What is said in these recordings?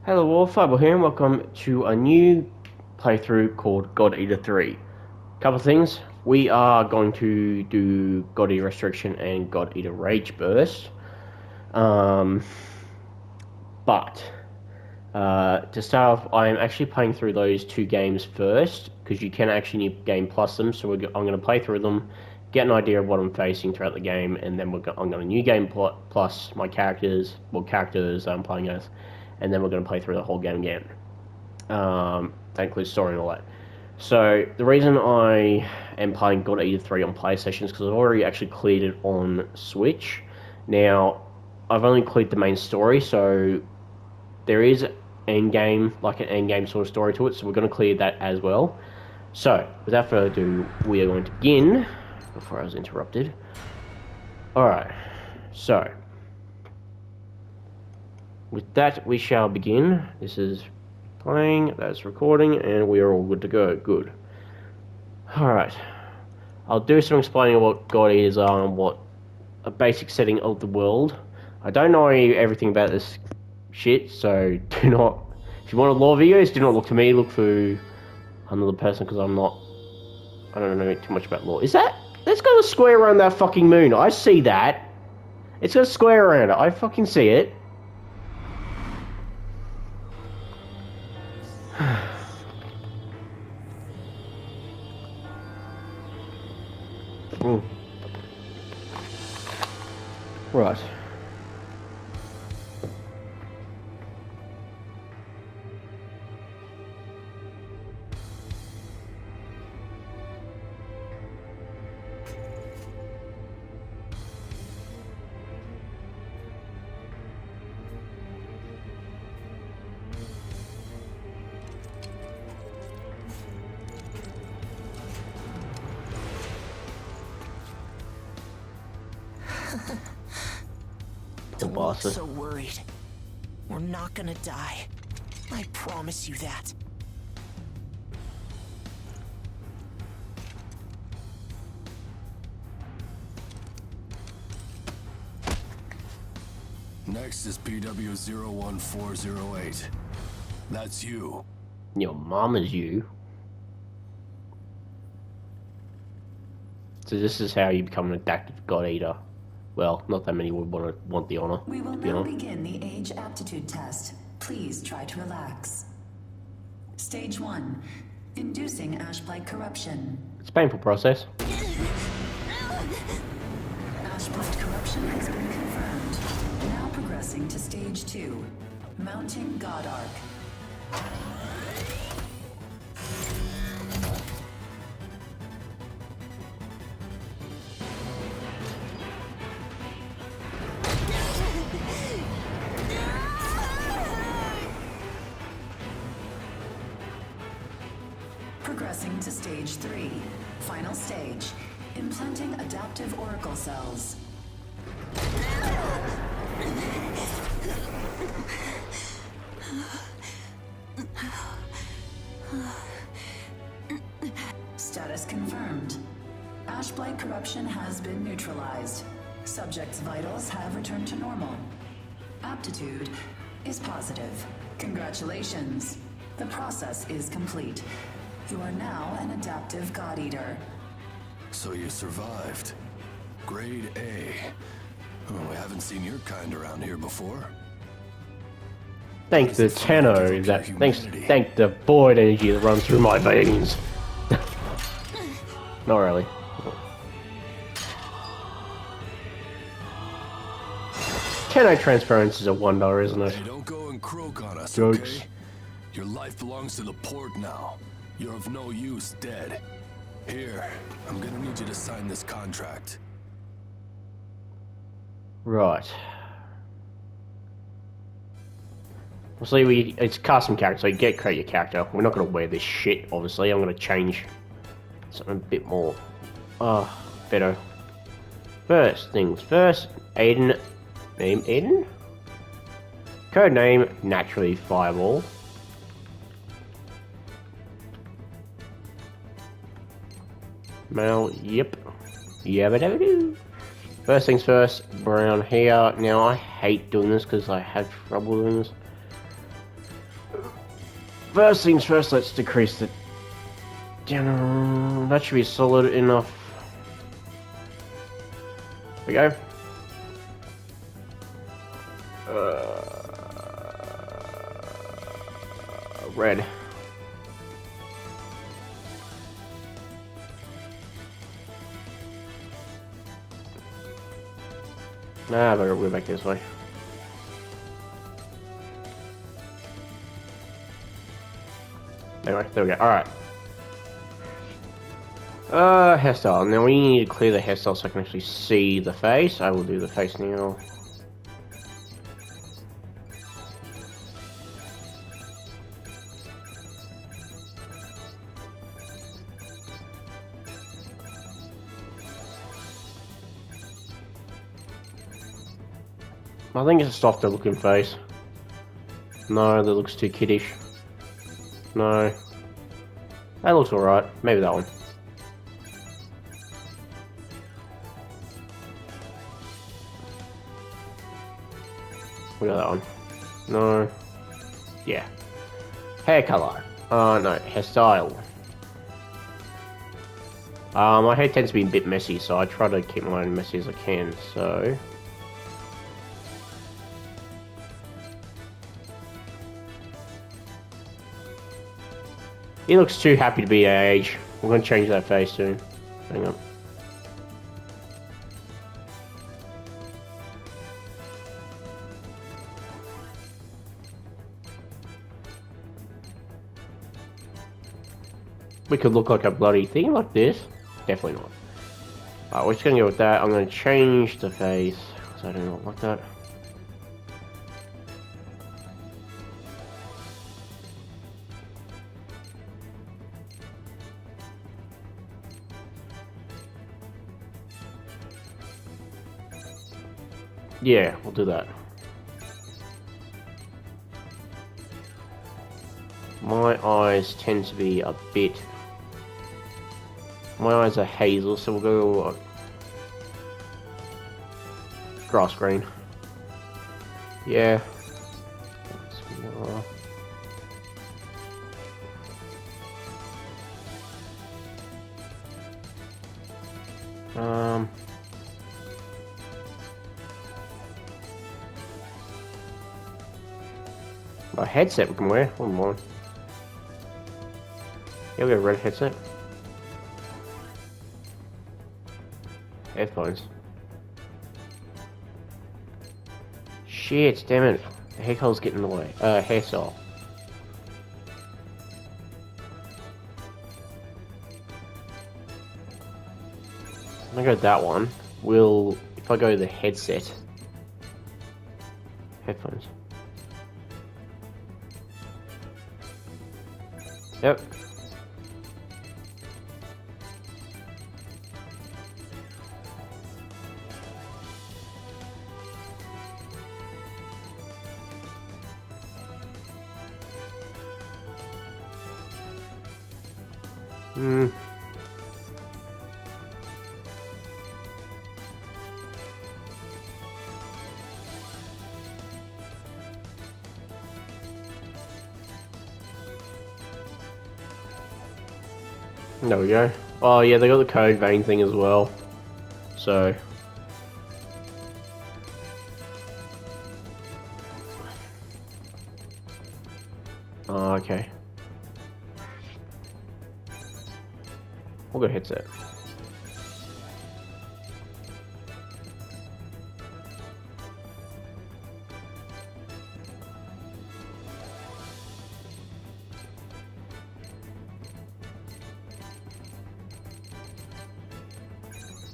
Hello all, Fireball here and welcome to a new playthrough called God Eater 3. Couple of things, we are going to do God Eater Restriction and God Eater Rage Burst. But to start off, I am actually playing through those two games first, because you can actually New Game Plus them, so I'm going to play through them, get an idea of what I'm facing throughout the game, and then I'm going to New Game Plus my characters, what characters I'm playing as, and then we're going to play through the whole game again. That includes story and all that. So, the reason I am playing God Eater 3 on PlayStation is because I've already actually cleared it on Switch. Now, I've only cleared the main story, so there is an endgame sort of story to it, so we're going to clear that as well. So, without further ado, we are going to begin, before I was interrupted. Alright, so with that, we shall begin. This is playing, that's recording, and we are all good to go. Good. Alright. I'll do some explaining of what God Eaters are and what a basic setting of the world. I don't know everything about this shit, so do not... If you want lore videos, do not look to me, look for another person, because I don't know too much about lore. Is that... That's got a square around that fucking moon. I see that. It's got a square around it. I fucking see it. Right. Don't look so worried. We're not gonna die. I promise you that. Next is PW01408. That's you. Your mom is you. So this is how you become an adaptive God Eater. Well, not that many would want the honor. We will now begin the age aptitude test. Please try to relax. Stage 1. Inducing ash-blight corruption. It's a painful process. Ash-blight corruption has been confirmed. Now progressing to Stage 2. Mounting God Arc. Progressing to Stage 3. Final stage. Implanting adaptive oracle cells. Status confirmed. Ash-blight corruption has been neutralized. Subject's vitals have returned to normal. Aptitude is positive. Congratulations. The process is complete. You are now an adaptive God Eater. So you survived. Grade A. Oh, we haven't seen your kind around here before. Thank the tenor that thank the void energy that runs through my veins. Not really. Tenor transference is a wonder, isn't it? Hey, don't go and croak on us, Jokes. okay? Your life belongs to the port now. You're of no use, dead. Here, I'm gonna need you to sign this contract. Right. Well, see, it's custom character, so you create your character. We're not going to wear this shit, obviously. I'm going to change something a bit more, better. First things first, Aidan. Name Aidan? Code name, naturally Fireball. Male, yep. Yabba dabba doo. First things first, brown hair. Now, I hate doing this because I have trouble doing this. First things first, let's decrease the... That should be solid enough. There we go. Red. Nah, better go back this way. Anyway, there we go. Alright. Hairstyle. Now we need to clear the hairstyle so I can actually see the face. I will do the face now. I think it's a softer looking face. No, that looks too kiddish. No. That looks alright. Maybe that one. We got that one. No. Yeah. Hair color. No. Hairstyle. My hair tends to be a bit messy, so I try to keep mine messy as I can, so... He looks too happy to be our age. We're going to change that face soon. Hang on. We could look like a bloody thing like this. Definitely not. Alright, we're just going to go with that. I'm going to change the face, because I do not like that. Yeah, we'll do that. My eyes tend to be a bit... My eyes are hazel, so we'll go... grass green. Yeah. A headset we can wear. One more. Yeah, we got a red headset. Headphones. Shit, damn it. The hair color's getting in the way. Hairstyle. I'm gonna go that one. If I go the headset. Headphones. Yep. There we go. Oh yeah, they got the code vein thing as well. So... Oh, okay. We'll go headset.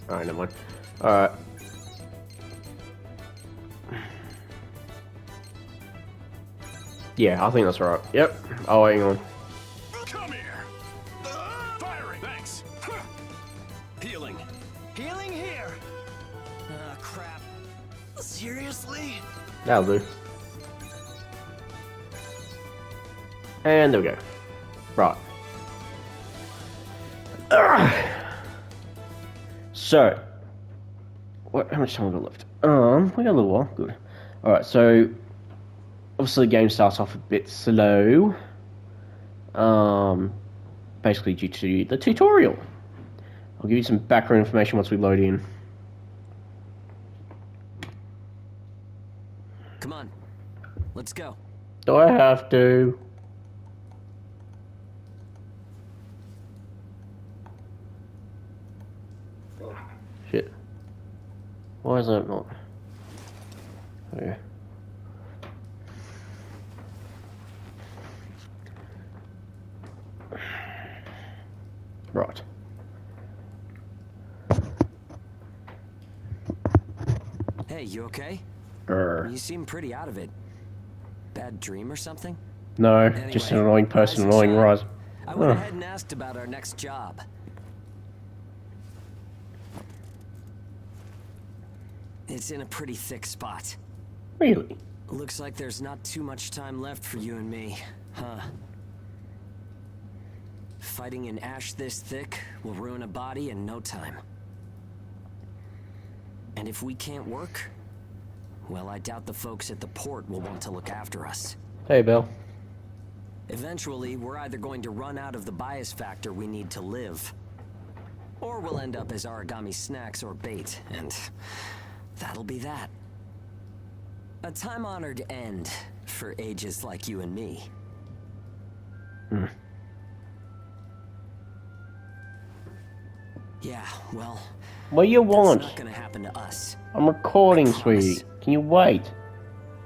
Alright, never mind. Alright. Yeah, I think that's right. Yep. Oh, hang on. Come here. Firing. Thanks. Healing. Healing here. Ah, crap. Seriously? That'll do. And there we go. Right. So, how much time we got left? We got a little while. Good. All right. So, Obviously, the game starts off a bit slow. Basically due to the tutorial. I'll give you some background information once we load in. Come on, let's go. Do I have to? Shit. Why is that not? Oh, yeah. Right. Hey, you okay? You seem pretty out of it. Bad dream or something? No, Anyway, just an annoying person, rise and annoying shine. rise. I went ahead and asked about our next job. It's in a pretty thick spot. Really? Looks like there's not too much time left for you and me, huh? Fighting an ash this thick will ruin a body in no time. And if we can't work, well, I doubt the folks at the port will want to look after us. Hey, Bill. Eventually, we're either going to run out of the bias factor we need to live, or we'll end up as origami snacks or bait, and that'll be that. A time-honored end for ages like you and me. Yeah, well, What do you want? that's not gonna happen to us. I'm recording, I promise. sweetie. Can you wait?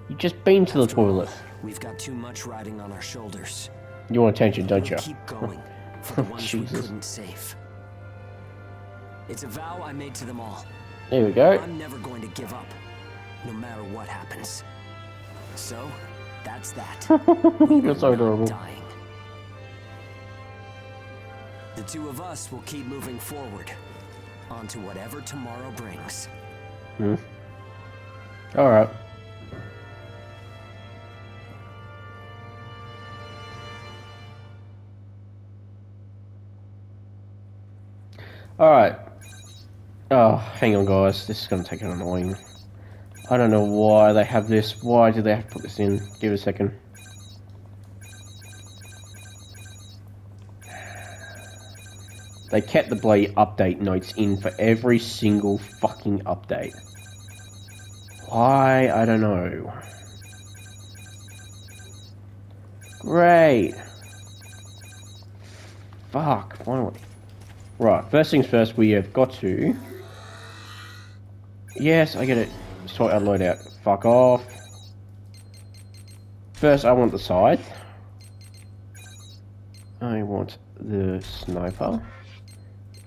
You just been to the toilet. We've got too much riding on our shoulders. You want attention, don't you? We'll keep going for the ones we Jesus. couldn't save. It's a vow I made to them all. There we go. I'm never going to give up, no matter what happens. So, that's that. You're so adorable. Dying. The two of us will keep moving forward, onto whatever tomorrow brings. Alright. Alright. Oh, hang on guys, this is going to take an annoying. I don't know why they have this. Why do they have to put this in? Give it a second. They kept the bloody update notes in for every single fucking update. Why? I don't know. Great. Fuck, finally. Right, first things first, we have got to... Yes, I get it. Sort out loadout. Fuck off. First, I want the Scythe. I want the Sniper.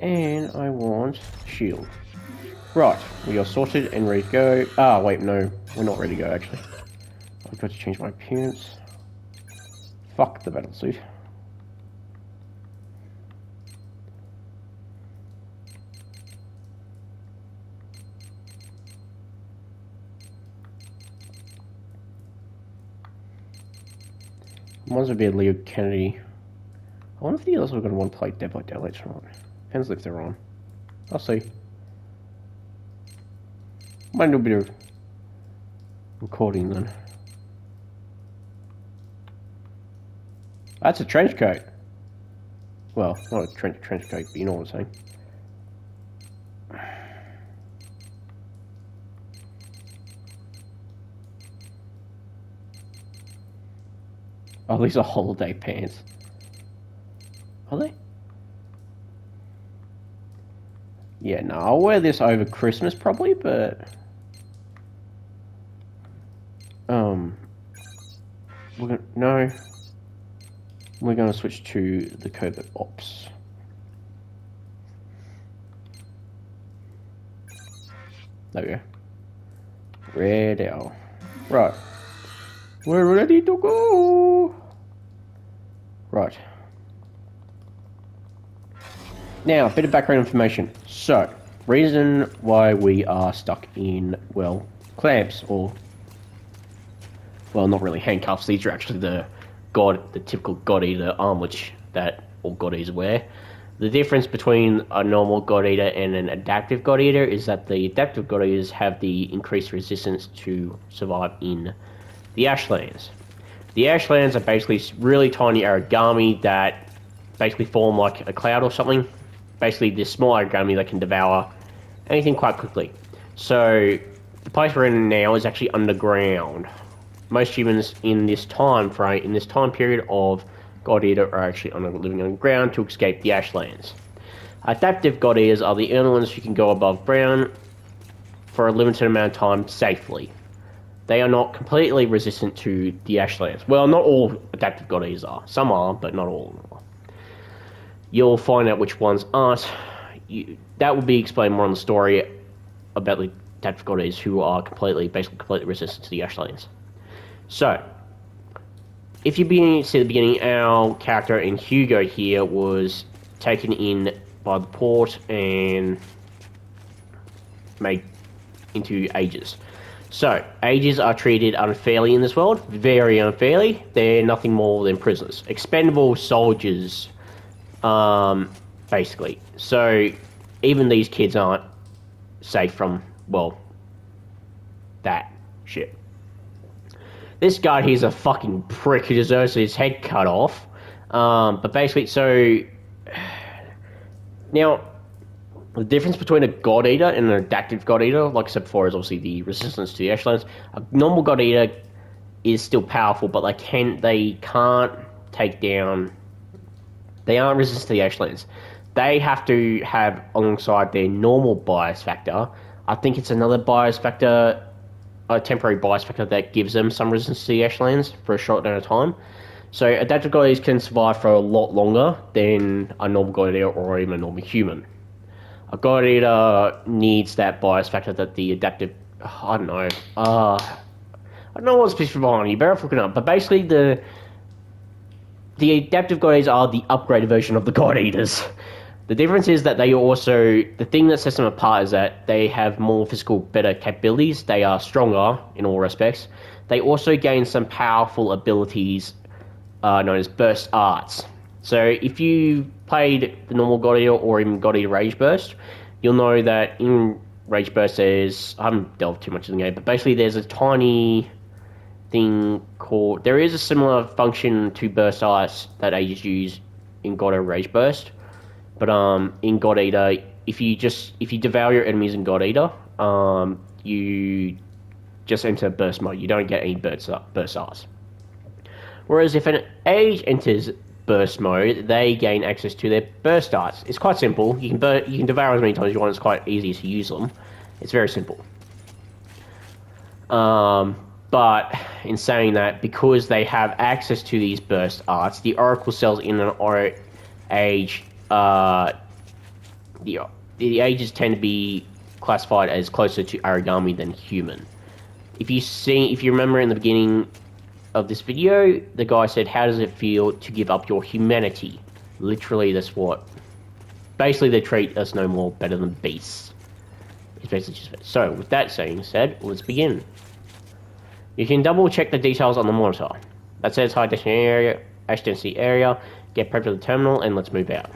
And I want Shield. Right, we are sorted and ready to go. Ah, wait, no. We're not ready to go, actually. I've got to change my appearance. Fuck the battlesuit. Might as well be a Leo Kennedy. I wonder if the others are going to want to play Dead by Daylight or not. Depends if they're on. I'll see. Might do a bit of recording then. That's a trench coat. Well, not a trench coat, but you know what I'm saying. Oh, these are holiday pants. Are they? Yeah, no, I'll wear this over Christmas probably, but... No. We're gonna switch to the Covert Ops. There we go. Red Owl. Right. We're ready to go! Right. Now, a bit of background information. So, reason why we are stuck in, well, clamps, or... Well, not really handcuffs. These are actually the typical God Eater armlets that all God Eaters wear. The difference between a normal God Eater and an adaptive God Eater is that the adaptive God Eaters have the increased resistance to survive in the Ashlands. The Ashlands are basically really tiny origami that basically form like a cloud or something. Basically, this small origami that can devour anything quite quickly. So, the place we're in now is actually underground. Most humans in this time frame, in this time period of God Eater, are actually living underground to escape the Ashlands. Adaptive God Eaters are the only ones who can go above ground for a limited amount of time safely. They are not completely resistant to the Ashlands. Well, not all adaptive God Eaters are. Some are, but not all are. You'll find out which ones aren't. That will be explained more in the story about the adaptive God Eaters who are basically completely resistant to the Ashlands. So, if you see the beginning, our character in Hugo here was taken in by the port and made into Aegis. So, Aegis are treated unfairly in this world, very unfairly. They're nothing more than prisoners. Expendable soldiers, basically. So, even these kids aren't safe from, well, that shit. This guy here's a fucking prick who deserves his head cut off. But basically, so... Now, the difference between a God Eater and an adaptive God Eater, like I said before, is obviously the resistance to the Ashlands. A normal God Eater is still powerful, but they can't take down... They aren't resistant to the Ashlands. They have to have, alongside their normal bias factor, I think it's another bias factor... a temporary bias factor that gives them some resistance to the Ashlands for a short amount of time. So adaptive God Eaters can survive for a lot longer than a normal God Eater or even a normal human. A God Eater needs that bias factor that the adaptive... I don't know. I don't know what's supposed to be on. You better look it up. But basically the adaptive God Eaters are the upgraded version of the God Eaters. The difference is that they also... The thing that sets them apart is that they have more physical, better capabilities. They are stronger in all respects. They also gain some powerful abilities known as burst arts. So if you played the normal God Eater or even God Eater Rage Burst, you'll know that in Rage Burst there's... I haven't delved too much in the game, but basically there's a tiny thing called... There is a similar function to burst arts that Aegis use in God Eater Rage Burst. But in God Eater, if you devour your enemies in God Eater, you just enter burst mode. You don't get any burst arts. Whereas if an Age enters burst mode, they gain access to their burst arts. It's quite simple. You can devour as many times as you want. It's quite easy to use them. It's very simple. But in saying that, because they have access to these burst arts, the Oracle cells in an Age... the Ages tend to be classified as closer to origami than human. If you remember in the beginning of this video, the guy said, how does it feel to give up your humanity? Literally, that's what... Basically, they treat us no more better than beasts. It's basically just... So, with that saying said, let's begin. You can double check the details on the monitor. That says high density area, get prepped to the terminal, and let's move out.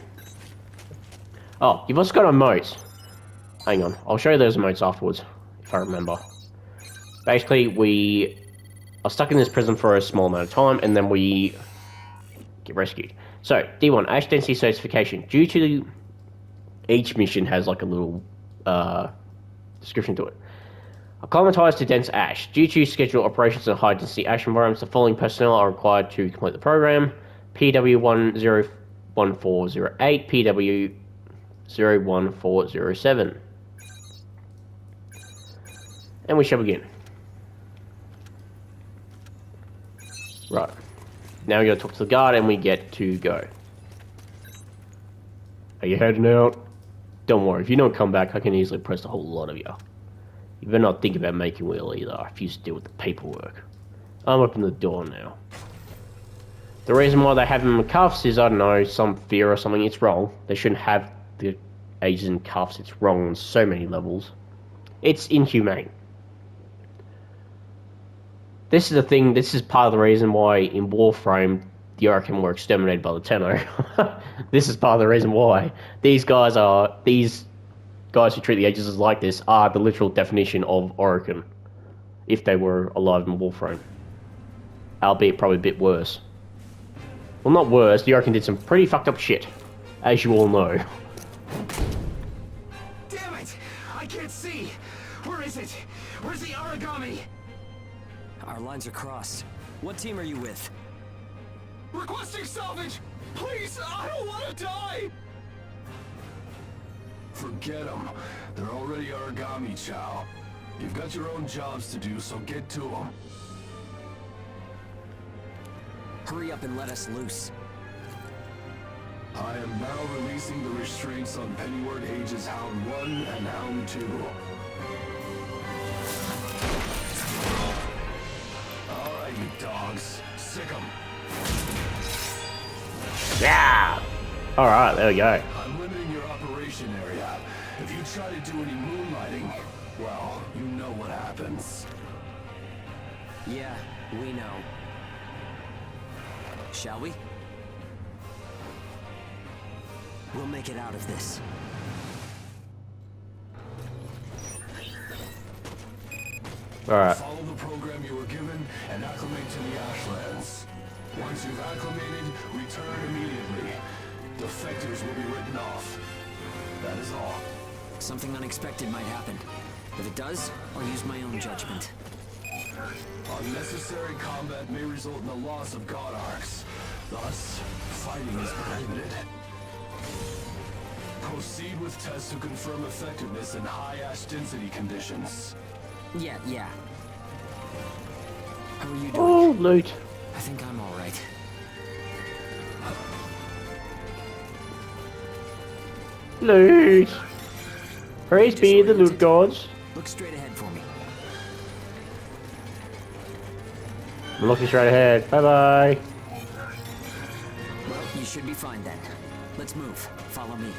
Oh, you've also got emotes. Hang on, I'll show you those emotes afterwards, if I remember. Basically, we are stuck in this prison for a small amount of time, and then we get rescued. So, D1, Ash Density Certification. Due to each mission has like a little description to it. Acclimatized to dense ash. Due to scheduled operations in high density ash environments, the following personnel are required to complete the program. PW101408, PW01407. And we shall begin. Right. Now we gotta talk to the guard and we get to go. Are you heading out? Don't worry, if you don't come back, I can easily press a whole lot of you. You better not think about making will either. I refuse to deal with the paperwork. I'm opening the door now. The reason why they have him in cuffs is, I don't know, some fear or something. It's wrong. They shouldn't have the agents in cuffs. It's wrong on so many levels. It's inhumane. This is the thing, this is part of the reason why in Warframe the Orokin were exterminated by the Tenno. This is part of the reason why. These guys who treat the Aegis like this are the literal definition of Orokin, if they were alive in Warframe. albeit probably a bit worse. Well, not worse. The Orokin did some pretty fucked up shit, as you all know. Damn it! I can't see! Where is it? Where's the origami? Our lines are crossed. What team are you with? Requesting salvage! Please, I don't want to die! Forget them. They're already origami, Chow. You've got your own jobs to do, so get to them. Hurry up and let us loose. I am now releasing the restraints on Pennyward Age's Hound 1 and Hound 2. Alright, you dogs. Sick 'em. Yeah! Alright, there we go. I'm limiting your operation area. If you try to do any moonlighting, well, you know what happens. Yeah, we know. Shall we? We'll make it out of this. Alright. Follow the program you were given and acclimate to the Ashlands. Once you've acclimated, return immediately. Defectors will be written off. That is all. Something unexpected might happen. If it does, I'll use my own judgment. Unnecessary combat may result in the loss of god arcs. Thus, fighting is prohibited. Proceed with tests to confirm effectiveness in high ash density conditions. Yeah. How are you doing? Oh, loot. I think I'm all right. Loot! Praise be the loot gods. Look straight ahead for me. I'm looking straight ahead. Bye-bye. Well, you should be fine then. Let's move. Follow me.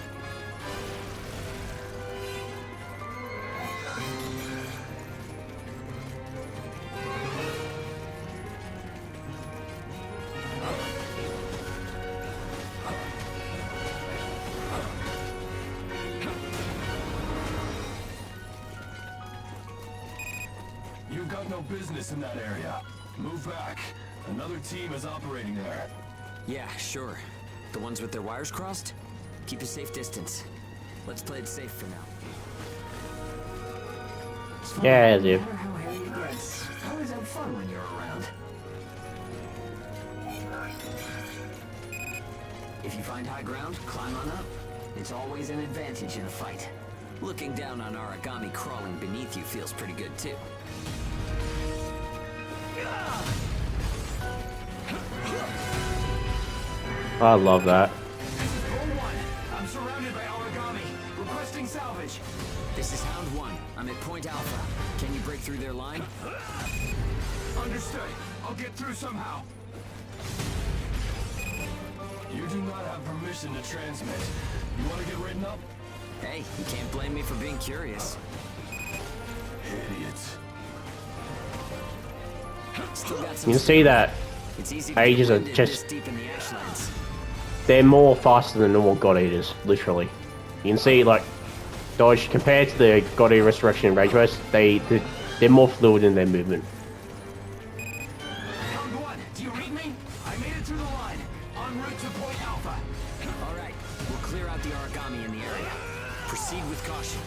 You've got no business in that area. Move back. Another team is operating there. Yeah, sure. The ones with their wires crossed? Keep a safe distance. Let's play it safe for now. Yeah, as if. No matter how hairy it gets, I always have fun when you're around. If you find high ground, climb on up. It's always an advantage in a fight. Looking down on origami crawling beneath you feels pretty good too. I love that. This is Bull 1. I'm surrounded by origami. Requesting salvage. This is Hound 1. I'm at Point Alpha. Can you break through their line? Understood. I'll get through somehow. You do not have permission to transmit. You want to get written up? Hey, you can't blame me for being curious. Idiots. Still got some. You can see that It's easy to Ages get are winded just- this deep in the Ashlands. they're more faster than normal God Eaters, literally. You can see, like, dodge compared to the God Eater Resurrection and Rage Burst, they're more fluid in their movement. Hound 1, do you read me? I made it through the line. En route to Point Alpha. All right, we'll clear out the origami in the area. Proceed with caution.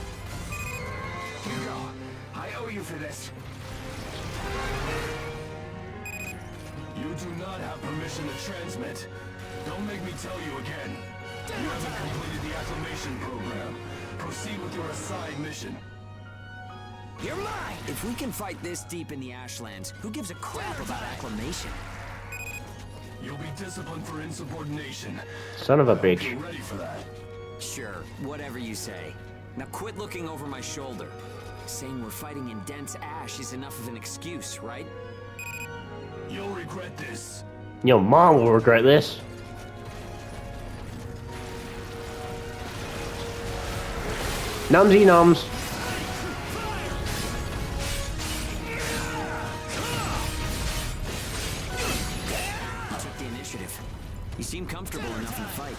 Hugo, I owe you for this. You do not have permission to transmit. Don't make me tell you again. You haven't completed the acclimation program. Proceed with your assigned mission. You're mine! If we can fight this deep in the Ashlands, who gives a crap about acclimation? You'll be disciplined for insubordination. Son of a Get bitch. ready for that. Sure, whatever you say. Now quit looking over my shoulder. Saying we're fighting in dense ash is enough of an excuse, right? You'll regret this. Your mom will regret this. Numsy nums. You took the initiative. You seem comfortable enough in the fight.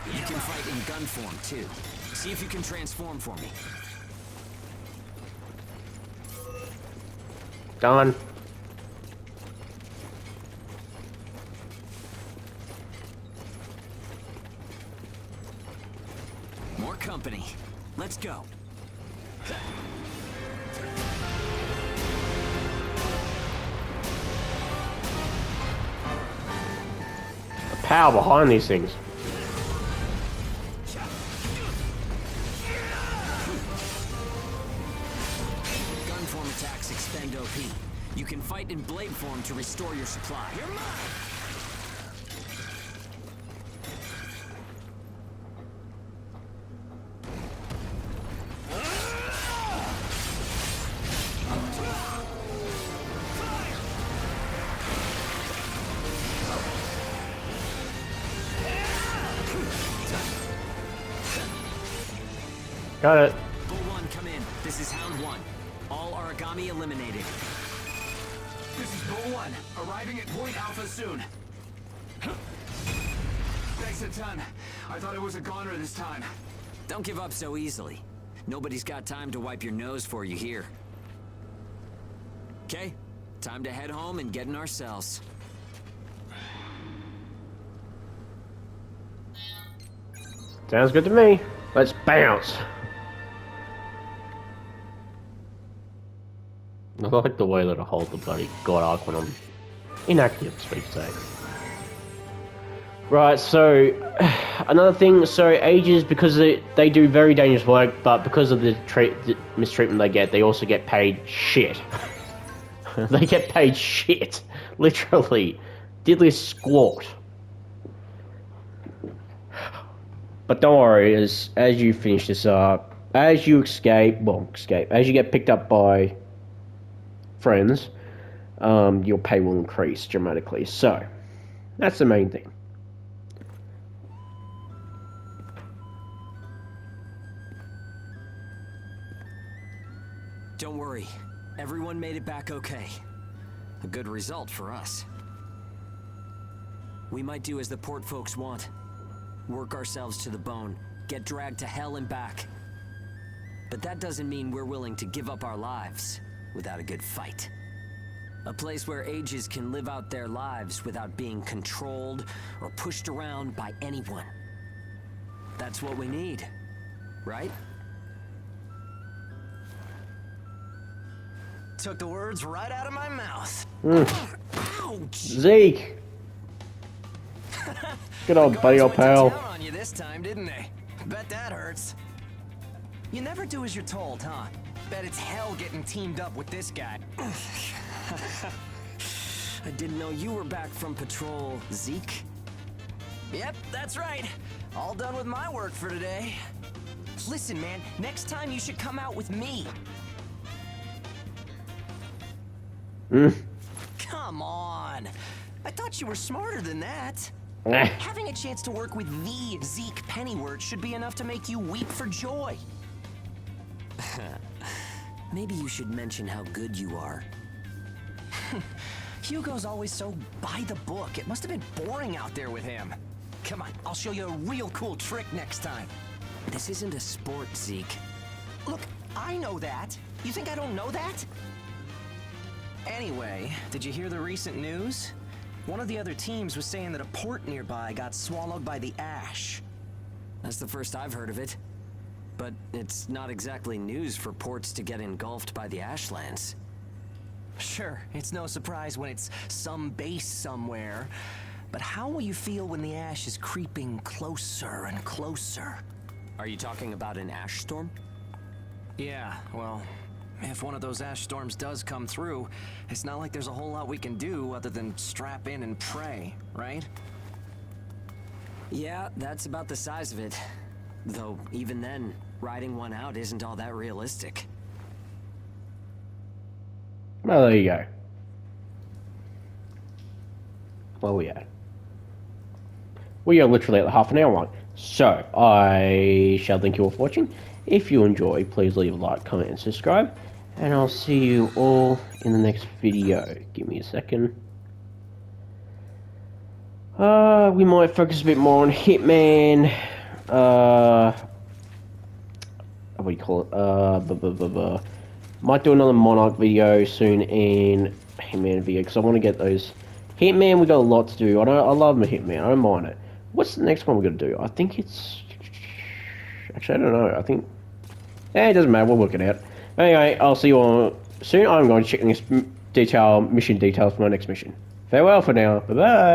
You can fight in gun form, too. See if you can transform for me. Done. company. Let's go. The power behind these things. Gun form attacks expend OP. You can fight in blade form to restore your supply. You're mine! Got it. Bull 1, come in. This is Hound 1. All origami eliminated. This is Bull 1, arriving at Point Alpha soon. Thanks a ton. I thought it was a goner this time. Don't give up so easily. Nobody's got time to wipe your nose for you here. Okay, time to head home and get in our cells. Sounds good to me. Let's bounce. I like the way that I hold the bloody God Arc when I'm inactive, so to say. Right, so another thing, so ages, because they do very dangerous work, but because of the mistreatment they get, they also get paid shit. They get paid shit, literally, diddly squat. But don't worry, as you finish this up, as you as you get picked up by friends, your pay will increase dramatically. So that's the main thing. Don't worry, everyone made it back okay. A good result for us. We might do as the port folks want. Work ourselves to the bone, get dragged to hell and back. But that doesn't mean we're willing to give up our lives without a good fight. A place where ages can live out their lives without being controlled or pushed around by anyone. That's what we need, right? Took the words right out of my mouth. Ouch! Zeke! Good old buddy, old pal. Down on you this time, didn't they? Bet that hurts. You never do as you're told, huh? Bet it's hell getting teamed up with this guy. I didn't know you were back from patrol, Zeke. Yep, that's right. All done with my work for today. Listen, man, next time you should come out with me. Come on. I thought you were smarter than that. Having a chance to work with the Zeke Pennyworth should be enough to make you weep for joy. Maybe you should mention how good you are. Hugo's always so by the book. It must have been boring out there with him. Come on, I'll show you a real cool trick next time. This isn't a sport, Zeke. Look, I know that. You think I don't know that? Anyway, did you hear the recent news? One of the other teams was saying that a port nearby got swallowed by the ash. That's the first I've heard of it. But it's not exactly news for ports to get engulfed by the ashlands. Sure, it's no surprise when it's some base somewhere. But how will you feel when the ash is creeping closer and closer? Are you talking about an ash storm? Yeah, well, if one of those ash storms does come through, it's not like there's a whole lot we can do other than strap in and pray, right? Yeah, that's about the size of it. Though, even then, riding one out isn't all that realistic. Well, there you go. Where we at? We are literally at the half an hour mark. So, I shall thank you all for watching. If you enjoy, please leave a like, comment, and subscribe. And I'll see you all in the next video. Give me a second. We might focus a bit more on Hitman. What do you call it? Might do another Monarch video soon and Hitman video because I want to get those. Hitman, we got a lot to do. I love my Hitman. I don't mind it. What's the next one we're gonna do? I think it's Actually, I don't know. I think... it doesn't matter. We'll work it out. Anyway, I'll see you all soon. I'm going to check this mission details for my next mission. Farewell for now. Bye-bye.